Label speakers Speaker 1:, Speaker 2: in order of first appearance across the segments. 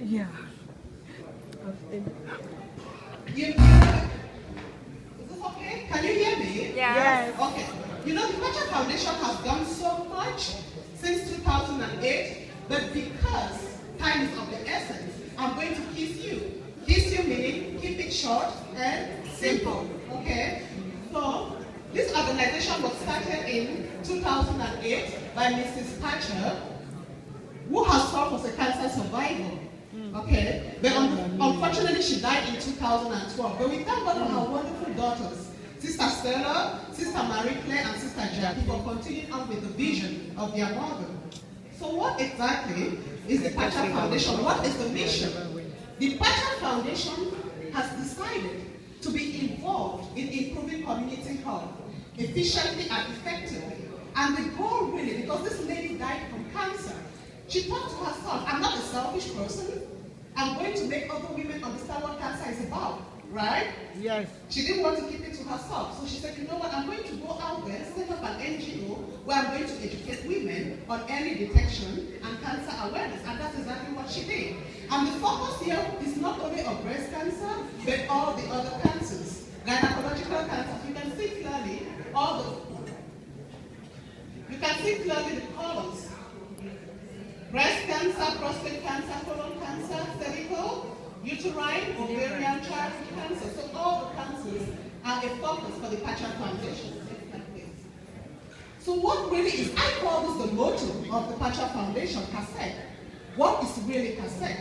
Speaker 1: Yeah.
Speaker 2: Is this okay? Can you hear me?
Speaker 1: Yes.
Speaker 2: Okay. You know, the Patcha Foundation has done so much since 2008, but because time is of the essence, I'm going to kiss you. Kiss you meaning keep it short and simple. Okay? So, this organization was started in 2008 by Mrs. Patcha, who herself was a cancer survivor. Okay, but unfortunately she died in 2012. But we thank God for her wonderful daughters, Sister Stella, Sister Marie Claire, and Sister Jackie, for continuing on with the vision of their mother. So what exactly is the Patcha Foundation? What is the mission? The Patcha Foundation has decided to be involved in improving community health efficiently and effectively. And the goal really, because this lady died from cancer, she thought to herself, I'm not a selfish person. I'm going to make other women understand what cancer is about, right?
Speaker 1: Yes.
Speaker 2: She didn't want to keep it to herself. So she said, you know what, I'm going to go out there, set up an NGO where I'm going to educate women on early detection and cancer awareness. And that's exactly what she did. And the focus here is not only on breast cancer, but all the other cancers. Gynecological cancers, you can see clearly the colors. Breast cancer, prostate cancer, colon cancer, cervical, uterine, ovarian, childhood cancer. So all the cancers are a focus for the Patcha Foundation. So what really is, I call this the motto of the Patcha Foundation, CASEC. What is really CASEC?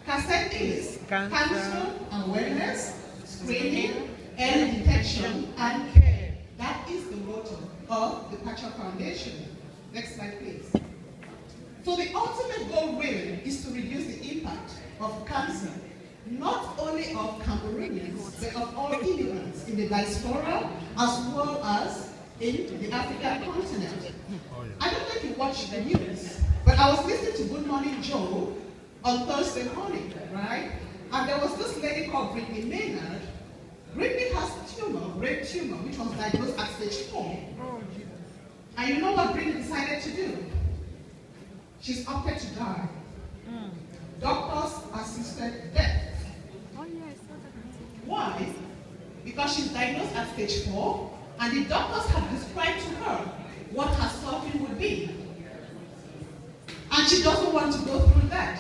Speaker 2: CASEC is cancer awareness, screening, early detection, and care. That is the motto of the Patcha Foundation. Next slide, please. So the ultimate goal really is to reduce the impact of cancer, not only of Cameroonians, but of all immigrants in the diaspora, as well as in the African continent. I don't know if you watch the news, but I was listening to Good Morning Joe on Thursday morning, right? And there was this lady called Brittany Maynard. Brittany has brain tumor, which was diagnosed at stage 4. And you know what Brittany decided to do? She's opted to die. Doctors assisted death. Why? Because she's diagnosed at stage 4, and the doctors have described to her what her suffering would be. And she doesn't want to go through that.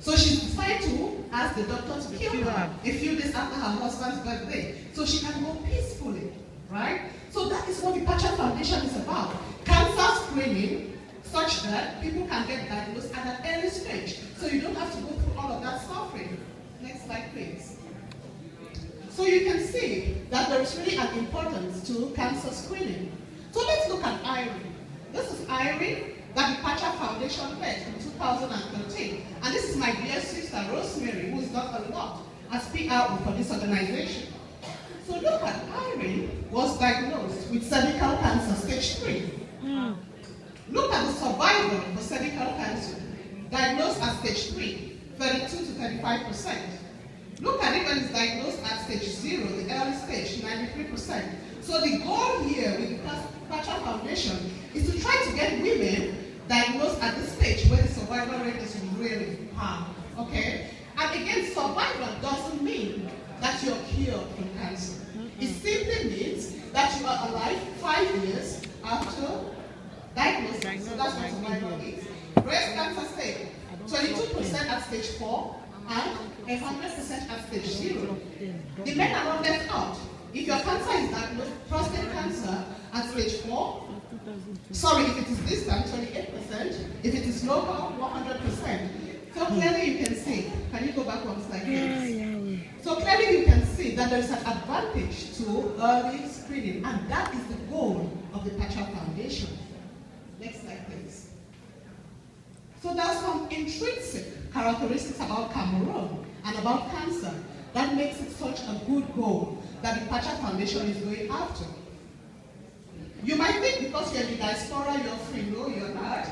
Speaker 2: So she decided to ask the doctor to kill her a few days after her husband's birthday, so she can go peacefully, right? So that is what the Patcha Foundation is about. Cancer screening, such that people can get diagnosed at an early stage, so you don't have to go through all of that suffering. Next slide, please. So you can see that there is really an importance to cancer screening. So let's look at Irene. This is Irene that the Patcha Foundation led in 2013. And this is my dear sister, Rosemary, who is not a lot as PRO for this organization. So look at Irene was diagnosed with cervical cancer, stage 3. Look at the survival for cervical cancer, diagnosed at stage 3, 32 to 35%. Look at it when it's diagnosed at stage 0, the early stage, 93%. So the goal here with the Patcha Foundation is to try to get women diagnosed at this stage where the survival rate is really high. Okay? And again, survival doesn't mean that you're cured from cancer. It simply means that you are alive 5 years after diagnosis. So that's what survival is. Breast cancer stage, 22% at stage 4 and 100% at stage 0. The men are not left out. If your cancer is diagnosed, prostate cancer at stage 4, sorry, if it is distant, 28%, if it is local, 100%. So clearly you can see, can you go back one slide, please? So clearly you can see that there is an advantage to early screening, and that is the goal of the Patcha Foundation. Next slide, please. So there are some intrinsic characteristics about Cameroon and about cancer that makes it such a good goal that the Patcha Foundation is going after. You might think because you're in the diaspora, you're free. No, you're not.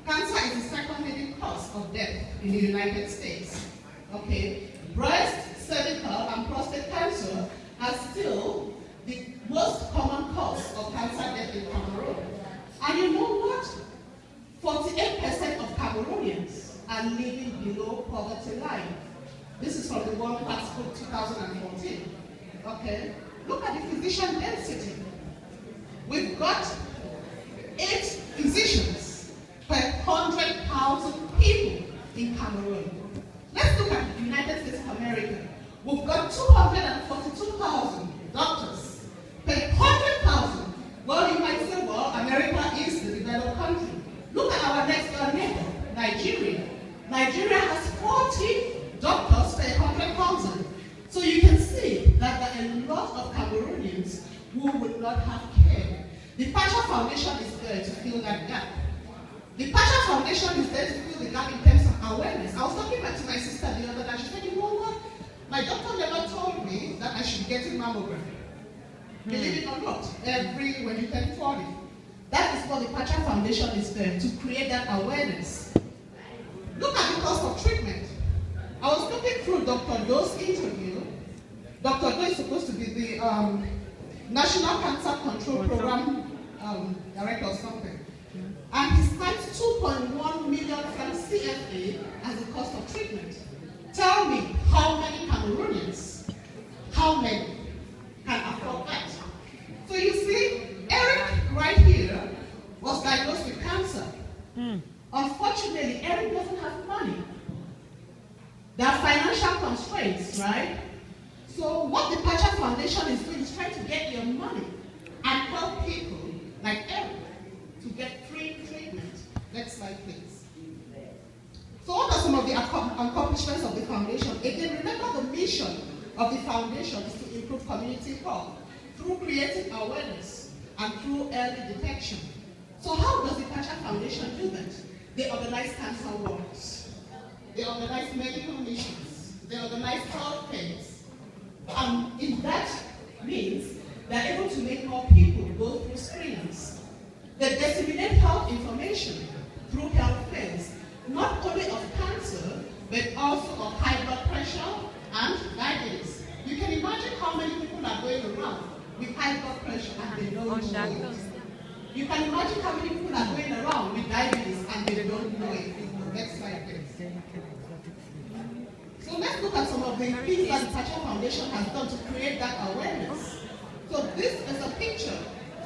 Speaker 2: Cancer is the second leading cause of death in the United States. Okay, breast, cervical, and prostate cancer are still the most common cause of cancer death in Cameroon. And you know what? 48% of Cameroonians are living below poverty line. This is from the World Health Book 2014. Okay? Look at the physician density. We've got 8 physicians per 100,000 people in Cameroon. Let's look at the United States of America. We've got 242,000 doctors per 100,000. Well, you might say, well, America is the developed country. Look at our next door neighbor, Nigeria. Nigeria has 40 doctors per 100,000. So you can see that there are a lot of Cameroonians who would not have care. The Patcha Foundation is there to fill that gap. The Patcha Foundation is there to fill the gap in terms of awareness. I was talking to my sister the other day. She said, you know what? My doctor never told me that I should get a mammogram. Believe it or not, when you turn 40. That is what the Patcha Foundation is there, to create that awareness. Look at the cost of treatment. I was looking through Dr. Doe's interview. Dr. Doe is supposed to be the National Cancer Control Program Director or something. And he cites 2.1 million from CFA as the cost of treatment. Tell me, how many Cameroonians, can afford that? So you see, Eric right here was diagnosed with cancer. Unfortunately, Eric doesn't have money. There are financial constraints, right? So what the Patcha Foundation is doing is trying to get your money and help people like Eric to get free treatment. Next slide, please. So what are some of the accomplishments of the foundation? Again, remember the mission of the foundation is to improve community health through creating awareness and through early detection. So how does the Patcha Foundation do that? They organize cancer walks. They organize medical missions. They organize health fairs. And in that means they're able to make more people go through screenings. They disseminate health information through health fairs, not only of cancer, but also of high blood pressure and diabetes. You can imagine how many people are going around with high blood pressure and they don't know it. You can imagine how many people are going around with diabetes and they don't know it. Next slide, please. So let's look at some of the things that the Patcha Foundation has done to create that awareness. So this is a picture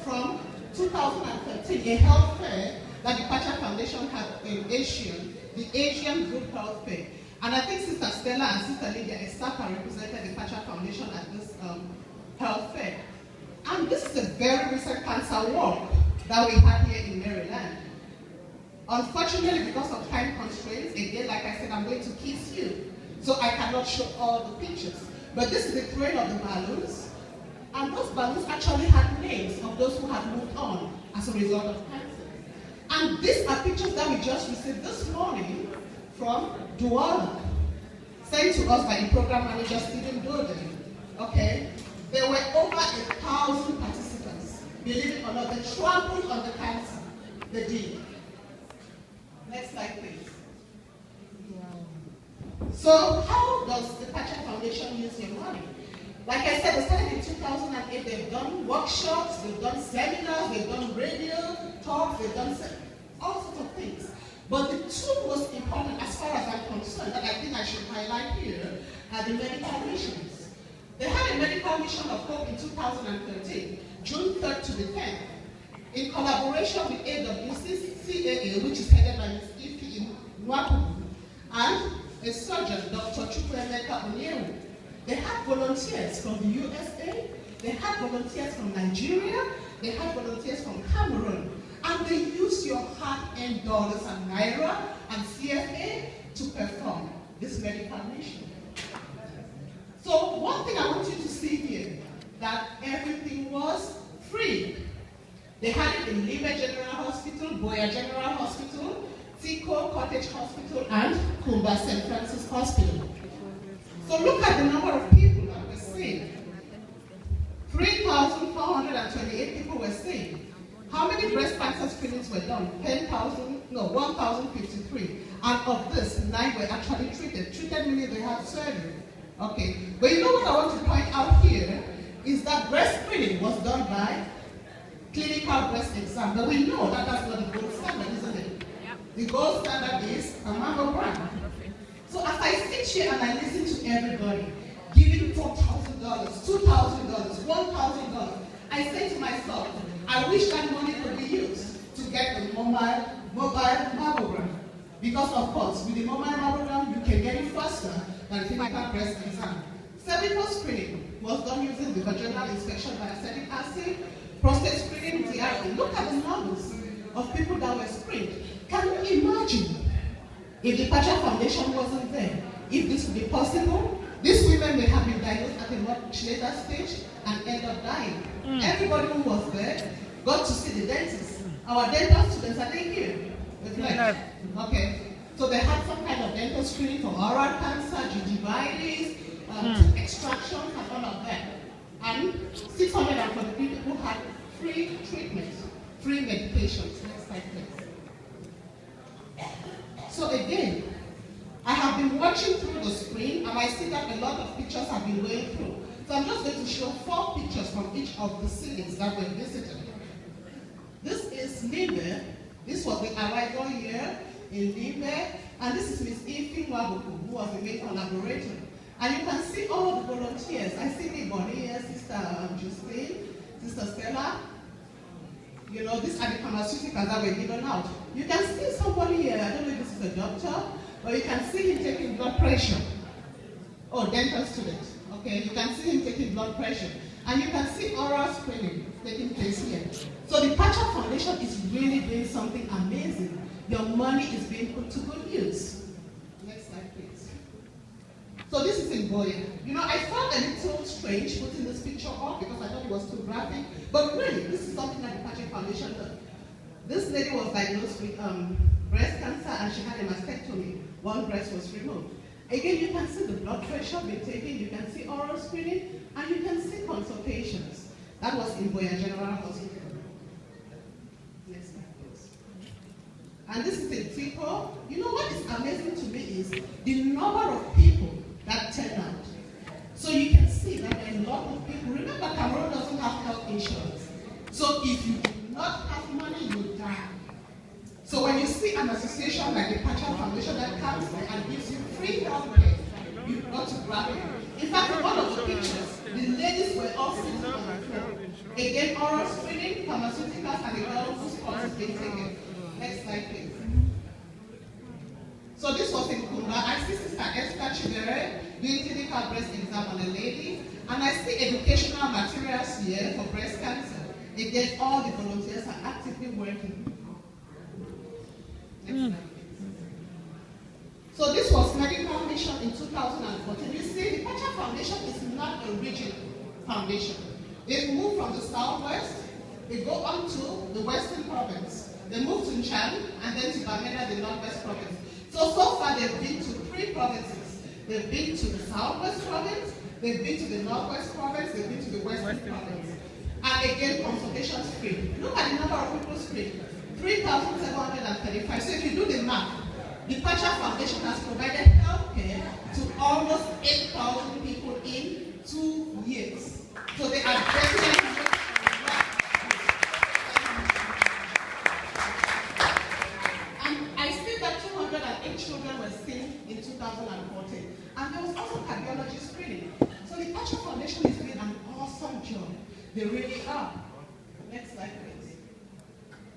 Speaker 2: from 2013, a health fair that the Patcha Foundation had in Asia, the Asian Group Health Fair. And I think Sister Stella and Sister Lydia Estapa represented the Patcha Foundation at this health fair. And this is a very recent cancer walk that we had here in Maryland. Unfortunately, because of time constraints, again, like I said, I'm going to kiss you. So I cannot show all the pictures. But this is the parade of the balloons. And those balloons actually had names of those who had moved on as a result of cancer. And these are pictures that we just received this morning from Douala, sent to us by the program manager, Stephen Doden. Okay? There were over 1,000 participants. Believe it or not, they trampled on the cancer. They did. Next slide, please. So how does the Patcha Foundation use your money? Like I said, they started in 2008. They've done workshops, they've done seminars, they've done radio talks, they've done all sorts of things. But the two most important, as far as I'm concerned, that I think I should highlight here, are the medical missions. They had a medical mission of hope in 2013, June 3rd to the 10th, in collaboration with AWCCAA, which is headed by Ms. Ifi Nwakubu, and a surgeon, Dr. Chukwuemeka Onyewu. They had volunteers from the USA, they had volunteers from Nigeria, they had volunteers from Cameroon, and they used your hard-earned dollars and naira and CFA to perform this medical mission. So one thing I want you to see here, that everything was free. They had it in Libe General Hospital, Boya General Hospital, Tico Cottage Hospital, and Kumba St. Francis Hospital. So look at the number of people that were saved. 3,428 people were saved. How many breast cancer screenings were done? 1,053. And of this, 9 were actually treated. Treated meaning they had surgery. Okay. But you know what I want to point out here is that breast screening was done by clinical breast exam. But we know that that's not the gold standard, isn't it? Yep. The gold standard is a mammogram. sit here and I listen to everybody giving $4,000, $2,000, $1,000. I say to myself, I wish that money could be used to get the mobile mammogram. Because of course, with the mobile mammogram, you can get it faster than clinical breast exam. Cervical screening was done using the vaginal inspection by acetic acid, prostate screening with the eye. Look at the numbers of people that were screened. Can you imagine if the Patcha Foundation wasn't there, if this would be possible? These women may have been diagnosed at a much later stage and end up dying. Everybody who was there got to see the dentist. Our dental students, are they here? Okay. So they had some kind of dental screening for oral cancer, gingivitis, extractions, and all of that. And 640 people who had free treatment, free medications. Next slide, please. So again, I have been watching through the screen, and I see that a lot of pictures have been going through. So I'm just going to show 4 pictures from each of the cities that were visited. This is Limbe. This was the arrival year in Limbe, and this is Miss Ify Nwabuku, who was the main collaborator. And you can see all the volunteers. I see Niboni here, Sister Justine, Sister Stella. You know, these are the pharmaceuticals that were given out. You can see somebody here, I don't know if this is a doctor, but you can see him taking blood pressure. Oh, dental student. Okay, you can see him taking blood pressure. And you can see oral screening taking place here. So the Patcha Foundation is really doing something amazing. Your money is being put to good use. Next slide, please. So this is in Boya. You know, I felt a little strange putting this picture up because I thought it was too graphic. But really, this is something that the Patcha Foundation does. This lady was diagnosed with breast cancer and she had a mastectomy. One breast was removed. Again, you can see the blood pressure being taken, you can see oral screening, and you can see consultations. That was in Boya General Hospital. Next slide, please. And this is in Tipo. You know what is amazing to me is the number of people that turn out. So you can see that there are a lot of people. Remember, Cameroon doesn't have health insurance. So if you do not have money, you die. So when you see an association like the Patcha Foundation that comes there and gives you free health care, you've got to grab it. In fact, one of the pictures, the ladies were all sitting on the floor. Again, oral screening, pharmaceuticals, and the girl whose course is being taken. Next slide, please. So this was in Kumba. I see Sister Esther Chibere doing clinical breast exam on a lady. And I see educational materials here for breast cancer. Again, all the volunteers are actively working. So this was medical mission in 2014. You see, the Patcha Foundation is not a regional foundation. They move from the southwest, they go on to the western province. They move to Njwen and then to Bamenda, the northwest province. So far they've been to 3 provinces. They've been to the southwest province, they've been to the northwest province, they've been to the western province. And again, consultations free. Look at the number of people screened. 3,735. So if you do the math, the Patcha Foundation has provided health care to almost 8,000 people in 2 years. So they are definitely and I see that 208 children were seen in 2014. And there was also cardiology screening. So the Patcha Foundation is doing an awesome job. They really are. Next slide, please.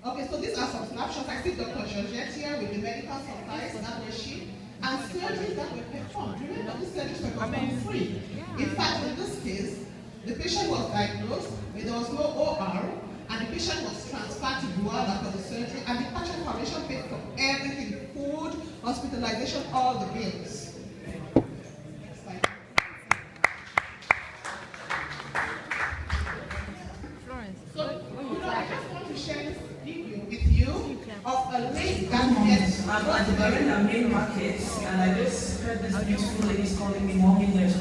Speaker 2: Okay, so these are some snapshots. I see Dr. Georgette here with the medical supplies, that was she, and surgeries that were performed. Remember, these surgeries were performed free. In fact, in this case, the patient was diagnosed, but there was no OR, and the patient was transferred to Gala for the surgery, and the Patcha Foundation paid for everything, food, hospitalization, all the bills. Of a lady
Speaker 1: I'm at the Barrena main market, and I just heard this beautiful ladies calling me mommy-nurse,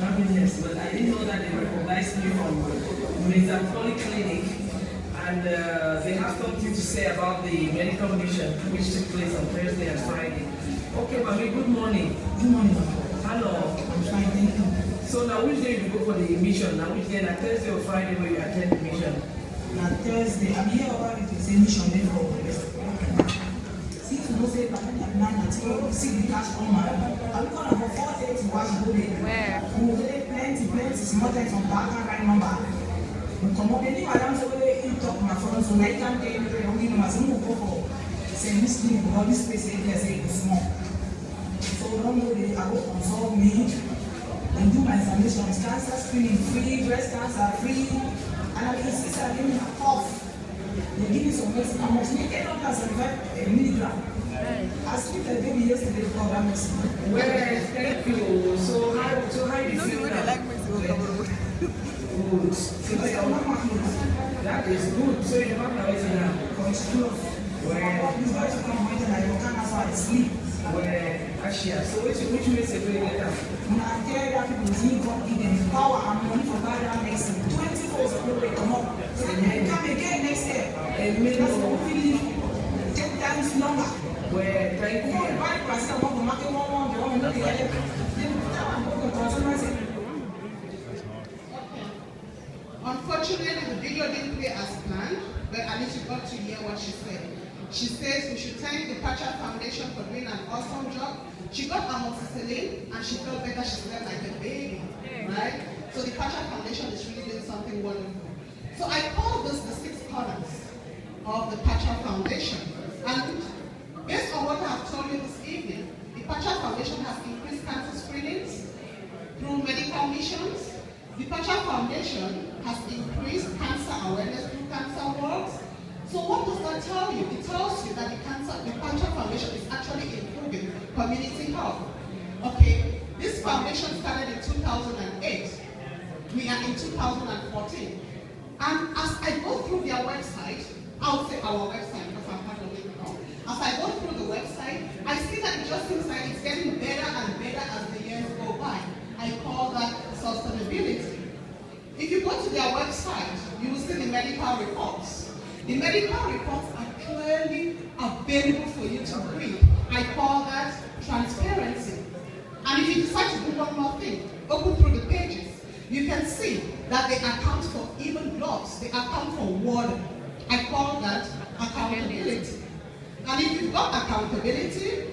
Speaker 1: but I didn't know that they recognized me from the Polyclinic, and they have something to say about the medical mission which took place on Thursday and Friday. Okay, Mami, good morning.
Speaker 3: Good morning.
Speaker 1: Hello.
Speaker 3: I'm fine, thank you.
Speaker 1: So now which day you go for the mission? Now which day, na Thursday or Friday where you attend the mission?
Speaker 3: Na Thursday, I'm here over the mission for since you know say
Speaker 1: now see the cash on man. I'm going to go 4 days to watch the movie. Where? Plenty, small things on back and right number. Come on, any madam, so we talk my phone, so I can't get into the only number. So move over. Say this thing, all this space, they say it's small. So don't know they will consult me and do my examinations. Cancer screening free, breast cancer free, analysis are giving a cough. They give me some medicine. I must make 875 milligram. I sleep the baby yesterday for that medicine. Well, thank you. So how do you feel now? Good. So that is good. So you're not always in a control. Well, you got to come with and you can't afford to sleep. Well, actually, so which makes it very better? Now, there people need confidence, power, and money for buying medicine. 24 people they come up. So they come again next year. And make us hopefully 10 times longer. Well, thank you. Right, I said, I want to market one, they want to know the other.
Speaker 2: Unfortunately, the video didn't play as planned, but at least you got to hear what she said. She says we should thank the Patcha Foundation for doing an awesome job. She got amoxicillin and she felt better. She slept like a baby, right? So the Patcha Foundation is really doing something wonderful. So I call this the 6 corners of the Patcha Foundation. And based on what I have told you this evening, the Patcha Foundation has increased cancer screenings through medical missions. The Patcha Foundation has increased cancer awareness through cancer walks. So what does that tell you? It tells you that the Patcha Foundation is actually improving community health. Okay, this foundation started in 2008. We are in 2014. And as I go through their website, I'll say our website because I'm part of it now. As I go through the website, I see that it just seems like it's getting better and better as the years go by. I call that sustainability. If you go to their website, you will see the medical reports. The medical reports are clearly available for you to read. I call that transparency. And if you decide to do one more thing, open through the pages, you can see that they account for even gloves, they account for water. I call that accountability. And if you've got accountability,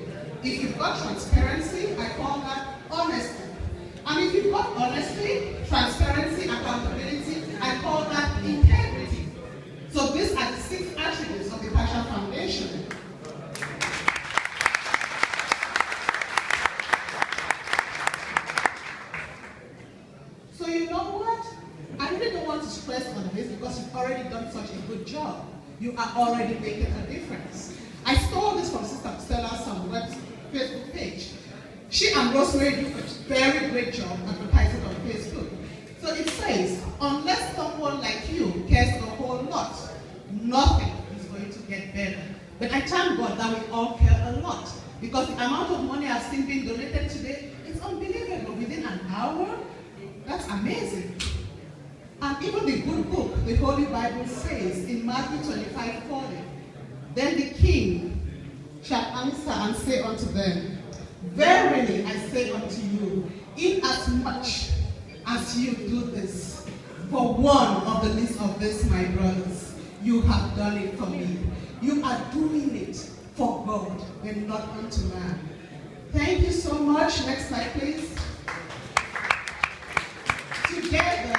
Speaker 2: if you've got transparency, I call that honesty. And if you've got honesty, transparency, accountability, I call that integrity. So these are the 6 attributes of the Patcha Foundation. So you know what? I really don't want to stress on this because you've already done such a good job. You are already making a difference. I stole this from Sister Stella's Facebook page. She and Rosemary do a very great job advertising on Facebook. So it says, unless someone like you cares a whole lot, nothing is going to get better. But I thank God that we all care a lot because the amount of money I've seen being donated today is unbelievable. Within an hour, that's amazing. And even the good book, the Holy Bible says in Matthew 25:40, then the king shall answer and say unto them, verily I say unto you, inasmuch as you do this for one of the least of this, my brothers, you have done it for me. You are doing it for God and not unto man. Thank you so much. Next slide, please. Together,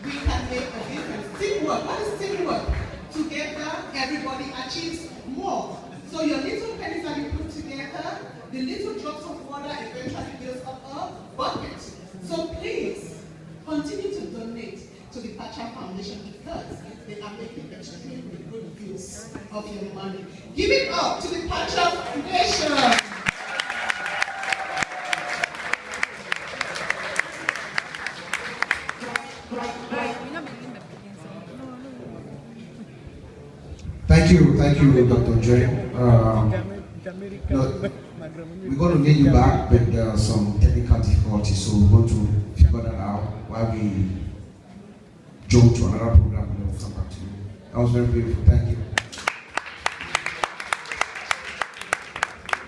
Speaker 2: we can make a difference. Teamwork. What is teamwork? Together, everybody achieves more. So your little pennies that you put together, the little drops of water eventually fills up a bucket. So please, continue to donate to the Patcha Foundation because they are making extremely good use of your money. Give it up to the Patcha Foundation.
Speaker 3: Thank you, Dr. Njwen. We're going to need you back with some technical difficulties, so we're going to figure that out while we jump to another program and then we'll come back to you. That was very beautiful. Thank you.